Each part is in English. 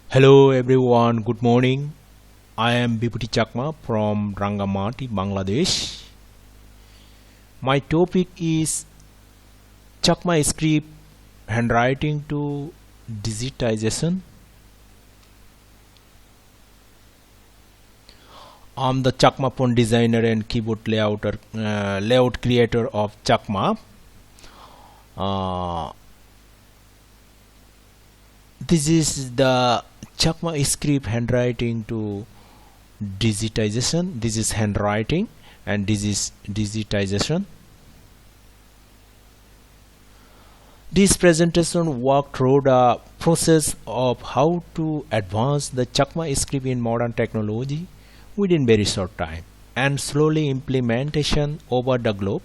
Hello everyone, good morning. I am Bivuti Chakma from Rangamati, Bangladesh. My topic is Chakma script handwriting to digitization. I'm the Chakma font designer and keyboard layout creator of Chakma. This is the Chakma script handwriting to digitization. This is handwriting and this is digitization. This presentation walked through the process of how to advance the Chakma script in modern technology within very short time and slowly implementation over the globe,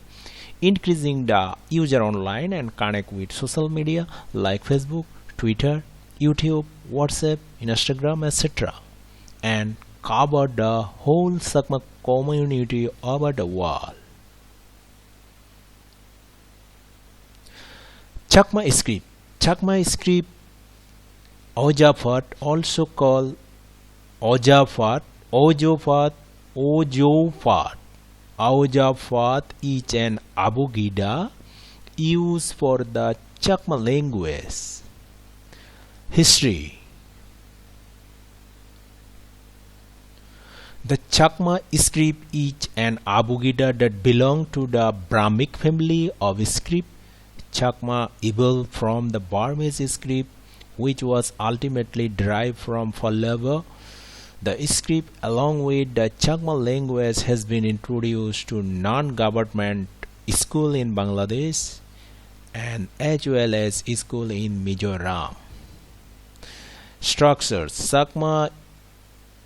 increasing the user online and connect with social media like Facebook, Twitter, YouTube, WhatsApp, Instagram, etc. and cover the whole Chakma community over the world. Chakma script Ojaphat, also called Ojaphat, Ojaphat is an abugida used for the Chakma language. History. The Chakma script is an abugida that belonged to the Brahmic family of script. Chakma evolved from the Burmese script, which was ultimately derived from Pallava. The script, along with the Chakma language, has been introduced to non-government school in Bangladesh and as well as school in Mizoram. Structures. Chakma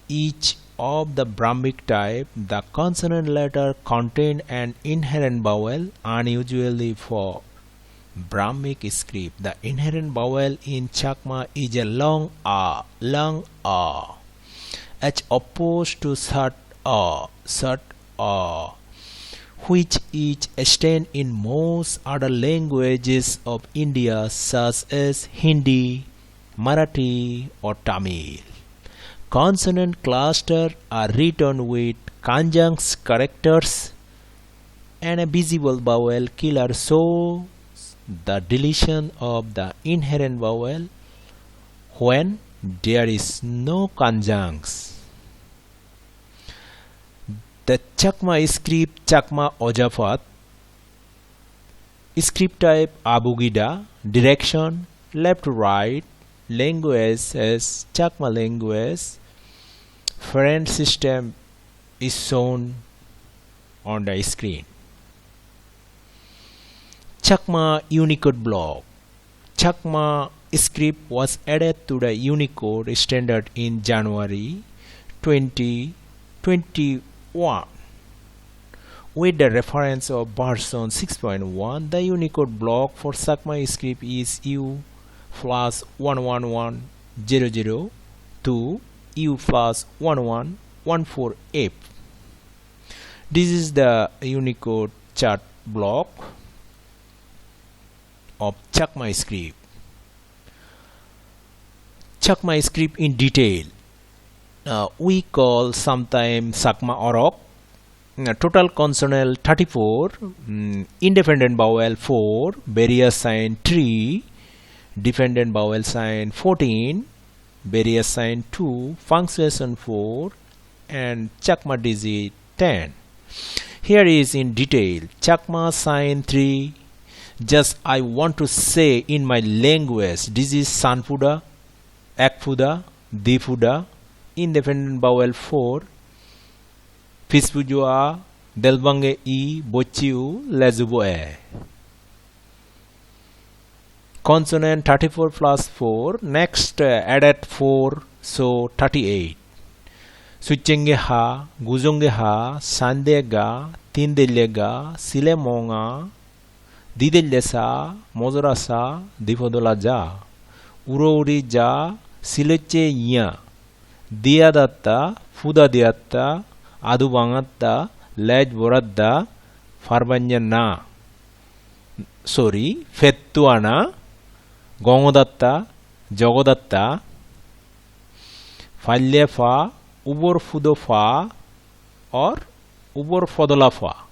each of the Brahmic type, the consonant letter contain an inherent vowel, unusually for Brahmic script. The inherent vowel in Chakma is a long A, as opposed to short A, which is extant in most other languages of India such as Hindi, Marathi or Tamil. Consonant clusters are written with conjunct characters and a visible vowel killer shows the deletion of the inherent vowel when there is no conjuncts. The Chakma script Chakma Ojaphat, script type abugida, direction left to right, language as Chakma language, parent system is shown on the screen. Chakma Unicode block. Chakma script was added to the Unicode standard in January 2021. With the reference of version 6.1, the Unicode block for Chakma script is U+11100 to U+1114F. This is the Unicode chart block of Chakma script. Chakma script in detail. We call sometimes Chakma Orok. Total consonant 34, independent vowel 4, barrier sign 3, dependent vowel sign 14, barrier sign 2, punctuation 4, and Chakma digit 10. Here is in detail. Chakma sign 3. Just I want to say in my language, this is Sanfuda, Akfuda, Difuda, independent vowel 4, Fispujua, Delbange E, Bochiu, Lezuboe. Consonant 34 plus 4, next added 4, so 38. Suchenge Ha, Guzonge Ha, Sandega, Tindelega, Silemonga, Didelesa, Mozorasa, Difodolaja, Urourija, Sileche Ya, Diadatta, Fuda Diatta, Adubangatta, Lej Boradda, Farbanyana, Fettuana, Gongodatta, Jogodatta, Falle fa, ubor fudo fa, or ubor fodola fa.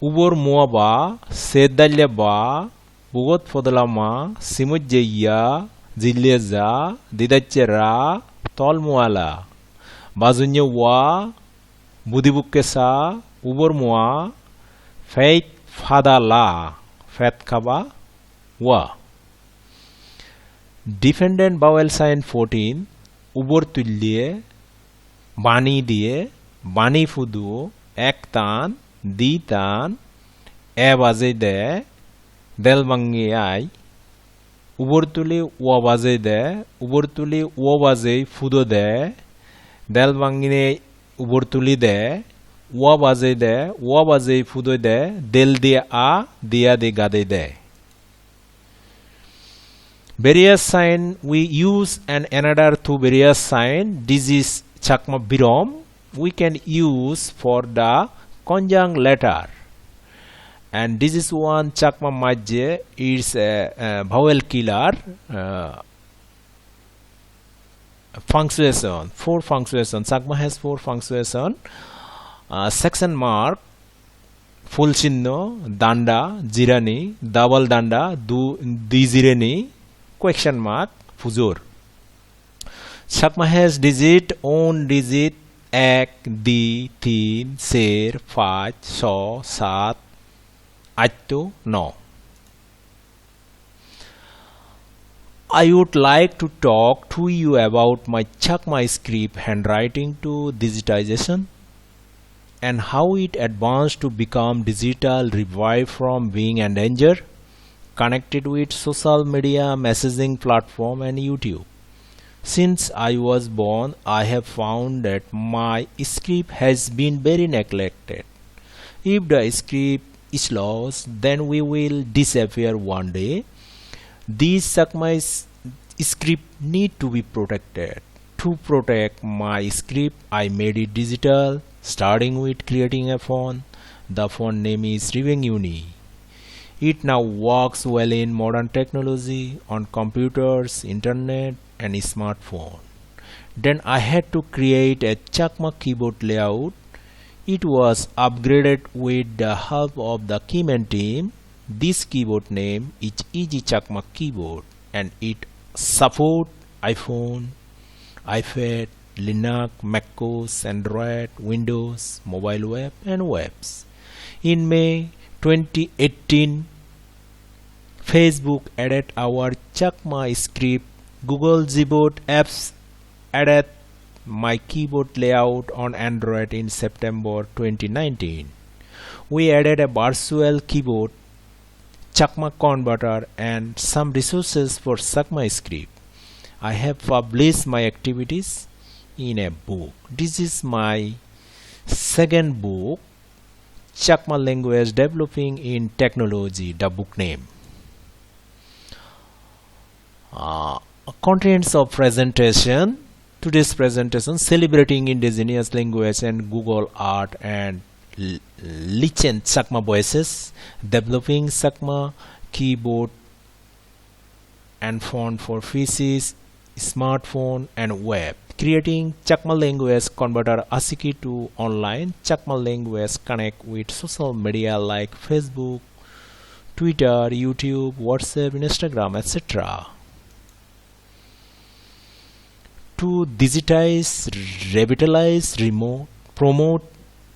Ubor mua ba, sedalya ba, bugot fodola ma, simujjaya, zileza, didachera, tol muala. Bazunya wa, budibukke sa, ubor mua, feit fada la, fet kaba, wa. Dependent vowel sign 14, ubor tulliye, bani diye, bani fudu, ek tan, di tan, e baze de, del bangi ai, ubor tuli wa baze de, ubor tuli wa baze fudo de, del bangi ne ubor tuli de, wa baze fudo de, del dia a, dia de gade de. Various sign we use and another two various sign. This is Chakma Birom. We can use for the conjunct letter. And this is one Chakma Majje. It's a vowel killer. Punctuation. 4 punctuation. Chakma has 4 punctuation. Section mark. Full chinno. Danda. Jirani. Double danda. Dijirani. Question mark fuzur. Chakma has digit on digit ek, di, tin, ser, fach, so, sat, atto, no. I would like to talk to you about my Chakma script handwriting to digitization and how it advanced to become digital, revived from being endangered, connected with social media, messaging platform and YouTube. Since I was born, I have found that my script has been very neglected. If the script is lost, then we will disappear one day. These Chakma script need to be protected. To protect my script, I made it digital, starting with creating a font. The font name is Revitalization. It now works well in modern technology, on computers, internet and smartphone. Then I had to create a Chakma keyboard layout. It was upgraded with the help of the Keyman team. This keyboard name is Easy Chakma keyboard and it supports iPhone, iPad, Linux, macOS, Android, Windows, mobile web and webs. In May 2018, Facebook added our Chakma script. Google Gboard apps added my keyboard layout on Android in September 2019. We added a virtual keyboard, Chakma converter and some resources for Chakma script. I have published my activities in a book. This is my second book, Chakma language developing in technology, the book name. Contents of presentation. Today's presentation celebrating indigenous language and Google art and Lichen Chakma voices, developing Chakma keyboard and font for PCs, smartphone and web, creating Chakma language converter ASCII to online Chakma language connect with social media like Facebook, Twitter, YouTube, WhatsApp, Instagram, etc. To digitize, revitalize, promote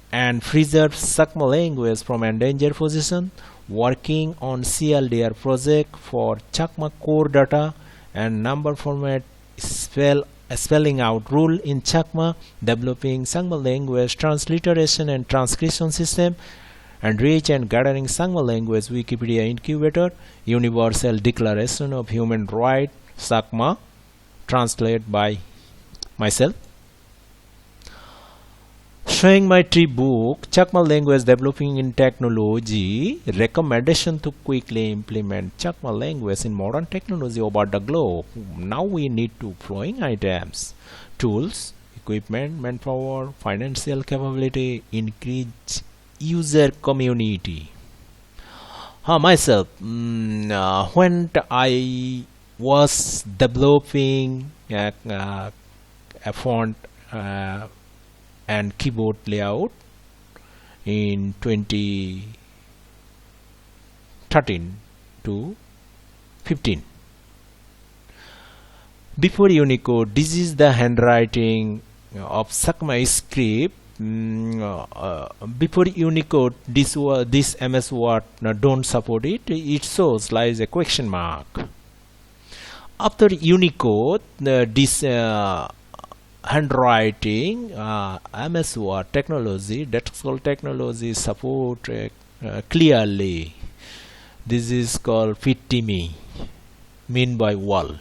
and preserve Chakma language from endangered position, working on CLDR project for Chakma core data and number format spelling out rule in Chakma, developing Chakma language transliteration and transcription system, and reach and gathering Chakma language Wikipedia incubator, universal declaration of human rights, Chakma, translated by myself. Showing my 3 book, Chakma language developing in technology, recommendation to quickly implement Chakma language in modern technology over the globe. Now we need to flowing items, tools, equipment, manpower, financial capability, increase user community. Myself, when I was developing a font and keyboard layout in 2013 to 15. Before Unicode, this is the handwriting of Chakma script. Before Unicode, this MS Word don't support it. It shows like a question mark. After Unicode, this handwriting MS Word technology, Dataxol technology support clearly. This is called FitTime, mean by world.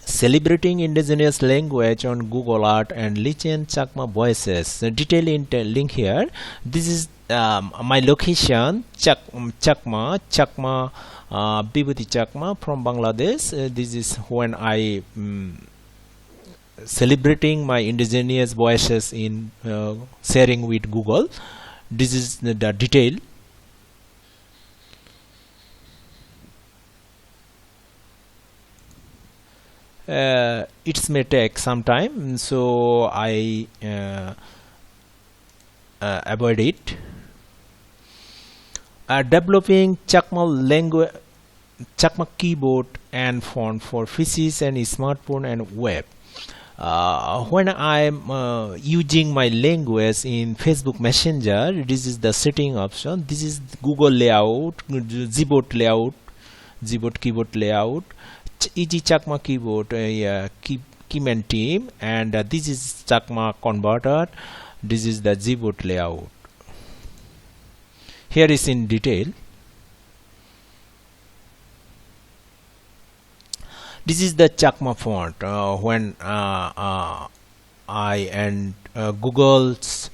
Celebrating indigenous language on Google Art and Lichen Chakma Voices. Detail link here. This is my location, Chakma, Bivuti Chakma from Bangladesh. This is when I celebrating my indigenous voices in sharing with Google. This is the detail. It may take some time, so I avoid it. Developing Chakma language, Chakma keyboard and font for PCs and smartphone and web. When I am using my language in Facebook Messenger, this is the setting option. This is Google layout, Gboard layout, Gboard keyboard layout. Easy Chakma keyboard keyman team, and this is Chakma converter. This is the Gboard layout. Here is in detail. This is the Chakma font. When I and Google's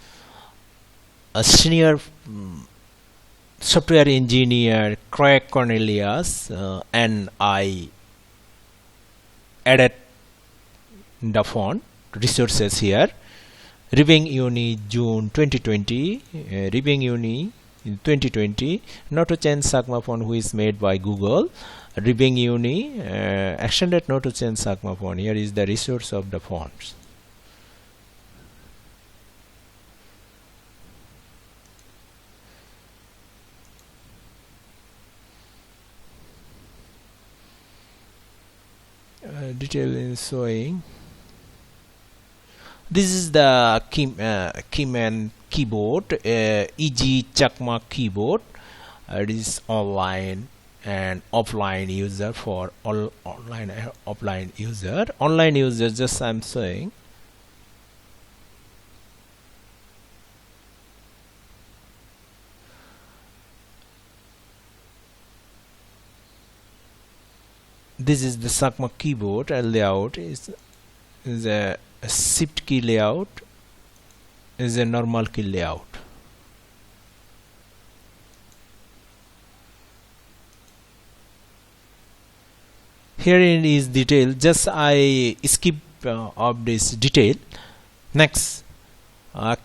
senior software engineer Craig Cornelius and I added the font resources here. Reviewing Uni June 2020, Reviewing Uni in 2020, not to change Chakma font who is made by Google. Reviewing Uni extended not to change Chakma font. Here is the resource of the fonts. Detail in showing. This is the keyman keyboard, EG Chakma keyboard. It is online and offline user for all online and offline user. Online user, just I'm saying. This is the Chakma keyboard layout. Is a shift key layout, is a normal key layout. Here is detail. Just I skip of this detail. Next,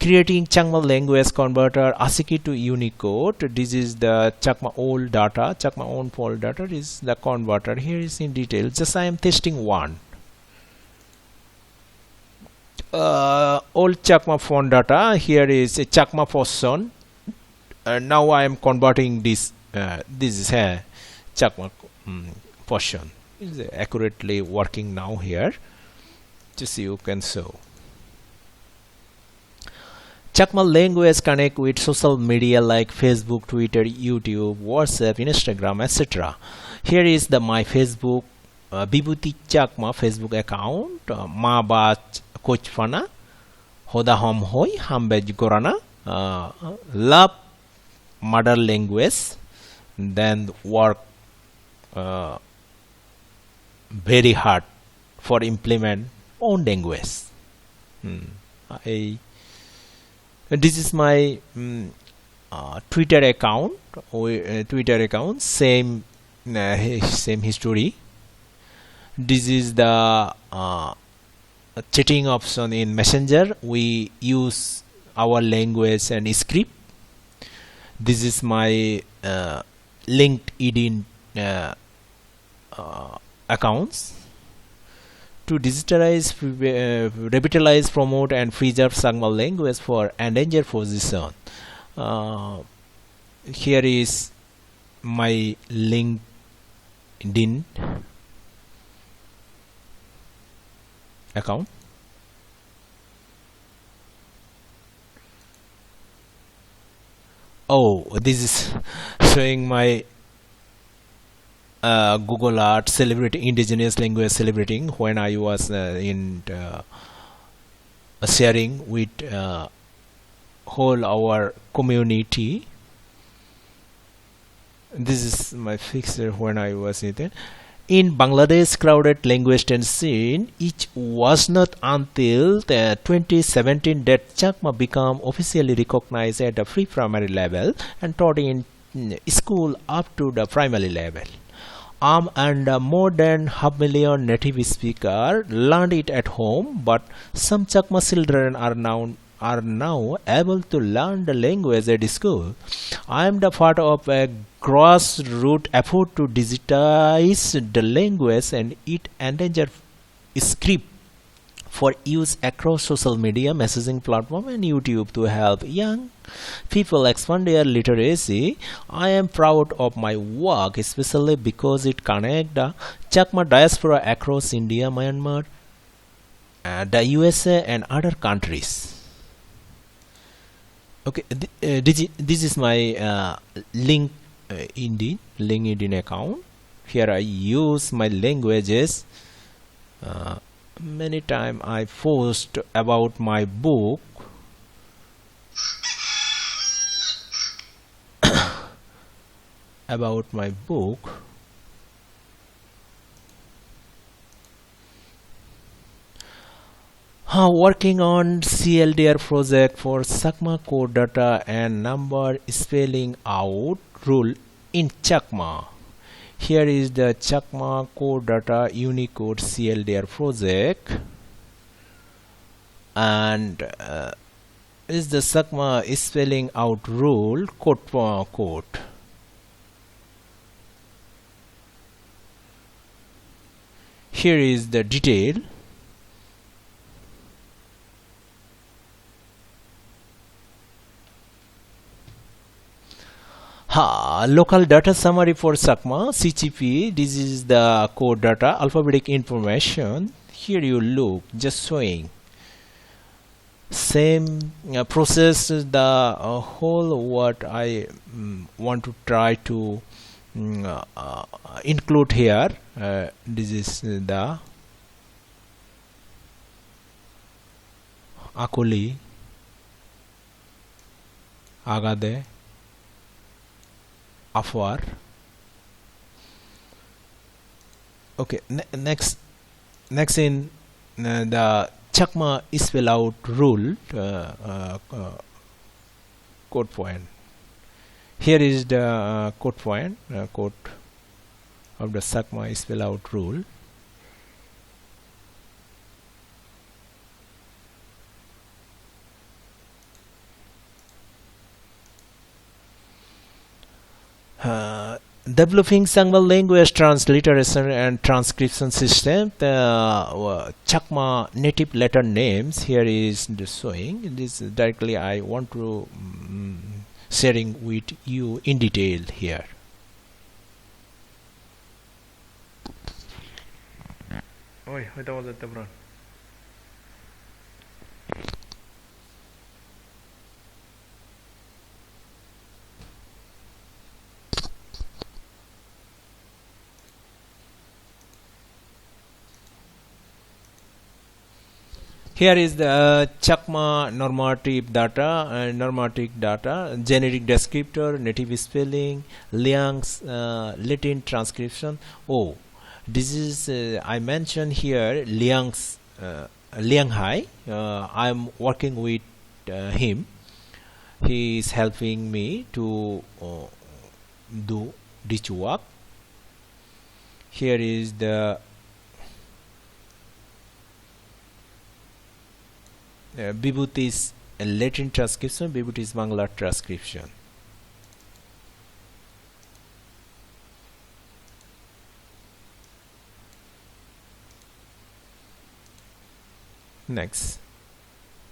creating Chakma language converter ASCII to Unicode. This is the Chakma old data. Chakma old font data is the converter. Here is in detail. Just I am testing one. Old Chakma font data. Here is a Chakma portion. Now I am converting this. This is a Chakma portion. Is accurately working now here. Just you can show. Chakma language connect with social media like Facebook, Twitter, YouTube, WhatsApp, Instagram, etc. Here is the my Facebook Bivuti Chakma Facebook account. Ma ba coach fana hoda hom hoi hambej gorana love mother language, then work very hard for implement own language. This is my Twitter account. Same history. This is the chatting option in Messenger. We use our language and script. This is my LinkedIn accounts to digitize, revitalize, promote, and preserve Sakma language for endangered position. Here is my LinkedIn account. Oh, this is showing my Google Art celebrating indigenous language, celebrating when I was in sharing with whole our community. This is my picture when I was in there. In Bangladesh crowded language scene, it was not until 2017 that Chakma became officially recognized at the pre-primary level and taught in school up to the primary level. And more than 500,000 native speakers learned it at home, but some Chakma children are now able to learn the language at school. I am the part of a grassroots effort to digitize the language and it endangered script for use across social media, messaging platform and YouTube to help young people expand their literacy. I am proud of my work, especially because it connects the Chakma diaspora across India, Myanmar, the USA and other countries. Okay, this is my LinkedIn account. Here I use my languages. Many times I post about my book. About my book. Working on CLDR project for Chakma code data and number spelling out rule in Chakma. Here is the Chakma code data Unicode CLDR project, and is the Chakma spelling out rule code. Here is the detail. Local data summary for Chakma CGP. This is the code data alphabetic information. Here you look, just showing same process. The whole what I want to try to include here. This is the Akoli, Agade, Afar. Okay, next in the Chakma spell out rule code point. Here is the code point, code of the Chakma spell out rule. Developing Chakma language transliteration and transcription system. The Chakma native letter names here is showing. This directly I want to sharing with you in detail here. Here is the Chakma normative data, generic descriptor, native spelling, Liang's Latin transcription. Oh, this is I mentioned here Liang's Liang Hai. I am working with him. He is helping me to do this work. Here is the Bivuti's Latin transcription, Bivuti's Bangla transcription. Next,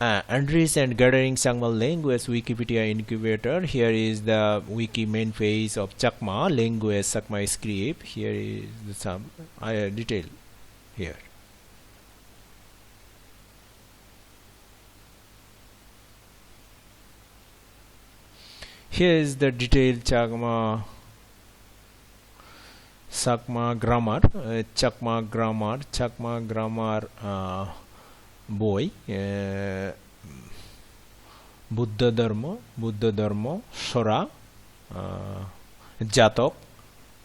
Andres and gathering Chakma language Wikipedia incubator. Here is the wiki main page of Chakma language Chakma script. Here is some detail here. Here is the detailed Chakma grammar, Chakma grammar boy, Buddha Dharma, Sora, Jatok,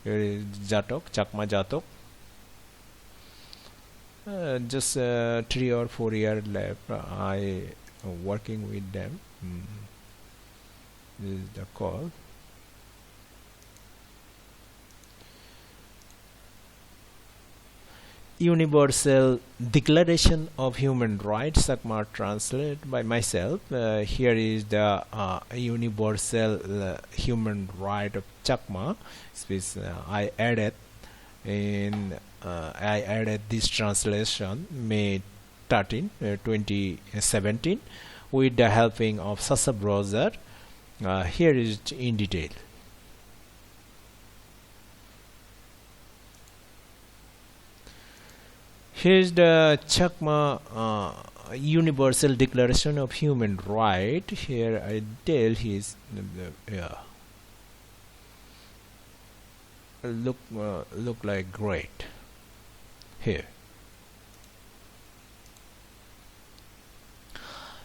here is Jatok, Chakma Jatok. Just 3 or 4 years left. I working with them. This is the call. Universal Declaration of Human Rights, Chakma translate by myself. Here is the Universal Human Right of Chakma, which I added this translation May 13, 2017 with the helping of Sasa browser. Here is in detail. Here is the Chakma Universal Declaration of Human Right. Here I tell his look like great here.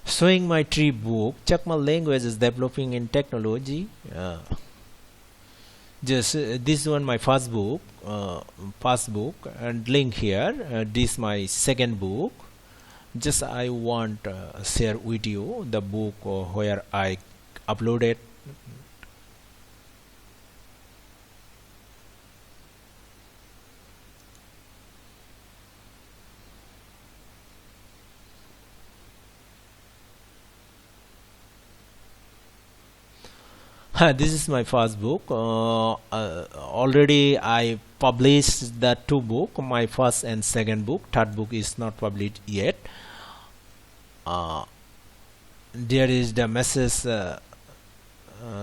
Showing my tree book. Chakma language is developing in technology. Just this one my first book, and link here. This my second book. Just I want share with you the book where I uploaded. This is my first book. Already I published the 2 books, my first and second book. Third book is not published yet. There is the message.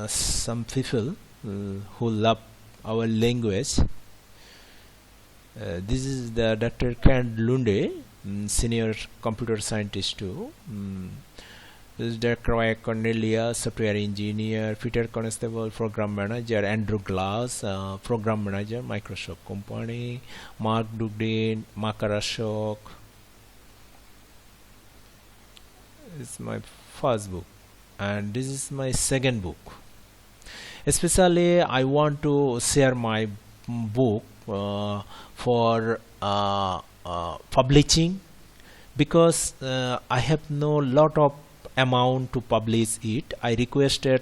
Some people who love our language. This is the Dr. Kent Lunde, senior computer scientist too. This is the Croy Cornelia, software engineer, Peter Constable, program manager, Andrew Glass, program manager, Microsoft company, Mark Dugdin, Makarashok. This is my first book, and this is my second book. Especially, I want to share my book for publishing, because I have no lot of amount to publish it. I requested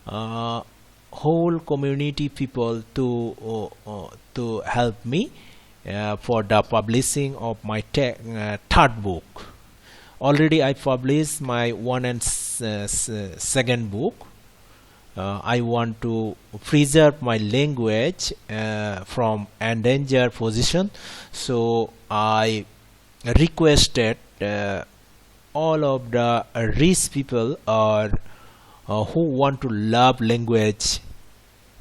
whole community people to help me for the publishing of my third book. Already I published my 1 and 2nd book. I want to preserve my language from endangered position, so I requested all of the rich people or who want to love language,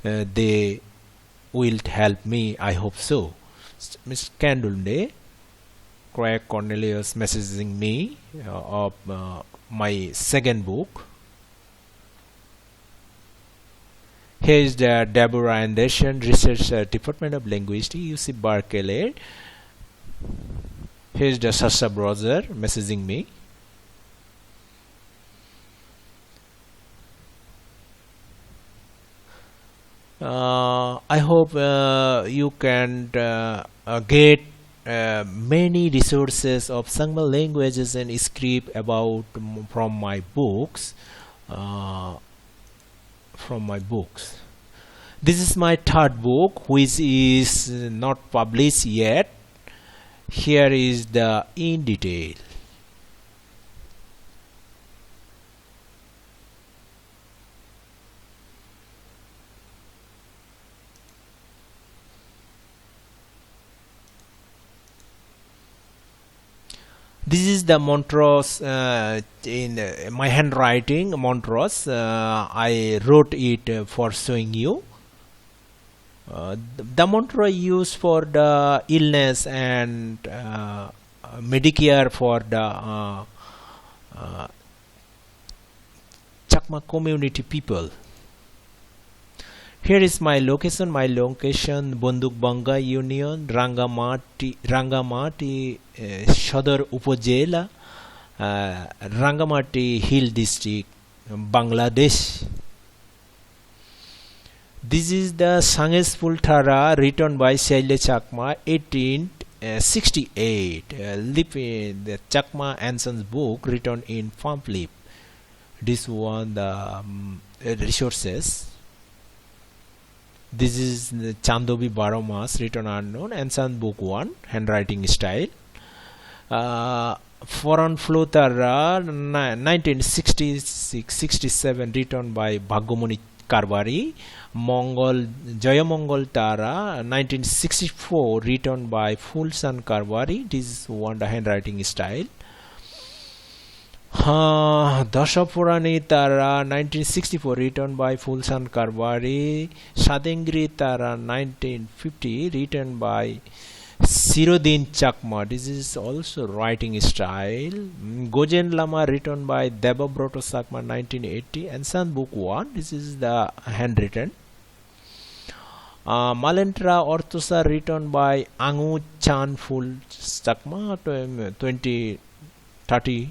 they will help me. I hope so. Mr. Candle Craig Cornelius messaging me of my second book. Here is the Deborah Anderson, Research Department of Linguistics, UC Berkeley. Here is the Sasha browser messaging me. I hope you can get many resources of Sangma languages and script about from my books. This is my third book, which is not published yet. Here is the in detail. This is the mantras in my handwriting mantras. I wrote it for showing you. The mantra used for the illness and Medicare for the Chakma community people. Here is my location. My location Bondukbanga Union, Rangamati Shodor Upojela, Rangamati Hill District, Bangladesh. This is the Sangespul Thara written by Bivuti Chakma 1868. Lip in the Chakma ancient book written in pamphlet. This one the resources. This is the Chandobi Baromas written unknown, ancient book 1, handwriting style. Foreign Flotara 1966-67 written by Bhagomani Karbari. Mongol Jayamongol Tara 1964 written by Fulsan Karbari. This is one the handwriting style. Dashapurani Tara 1964 written by Fulsan Karbari. Sadengri Tara 1950 written by Sirodin Chakma. This is also writing style. Gojen Lama written by Devabroto Chakma 1980. And San Book 1. This is the handwritten. Malentra Orthosa written by Angu Chanful Chakma 2030.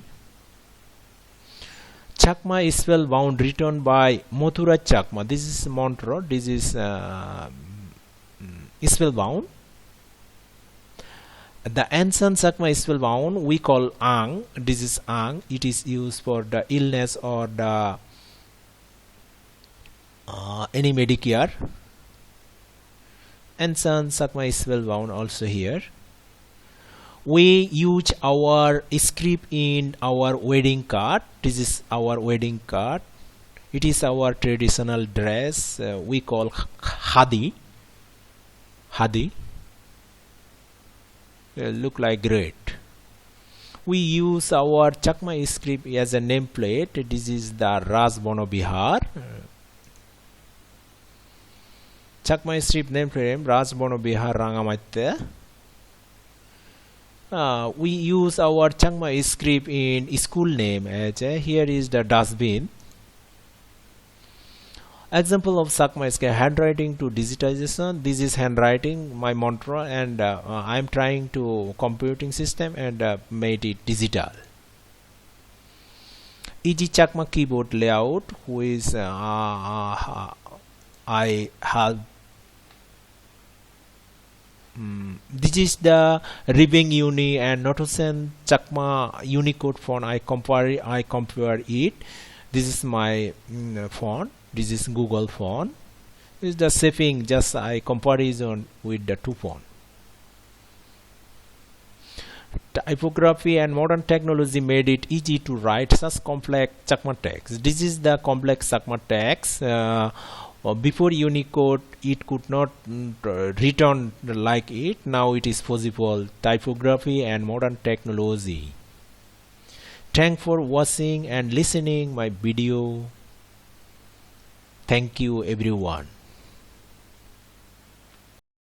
Chakma is spellbound written by Mothura Chakma. This is mantra. This is spellbound. The ancient Chakma is spellbound. We call Ang. This is Ang. It is used for the illness or the any Medicare. Ancient Chakma is spellbound also here. We use our script in our wedding card. This is our wedding card. It is our traditional dress. We call Hadi. Hadi. Look like great. We use our Chakma script as a nameplate. This is the Raj Bono Bihar. Chakma script nameplate Raj Bono Bihar Rangamatya. We use our Chakma script in school name as here is the dustbin. Example of Chakma is handwriting to digitization. This is handwriting my mantra, and I am trying to computing system and made it digital. Easy Chakma keyboard layout, who is I have. This is the Ribbing Uni and Notation Chakma Unicode font. I compare it. This is my font. This is Google font. This is the shaping. Just I comparison with the two font. Typography and modern technology made it easy to write such complex Chakma text. This is the complex Chakma text. Before Unicode, it could not written like it. Now it is possible. Typography and modern technology. Thanks for watching and listening my video. Thank you everyone.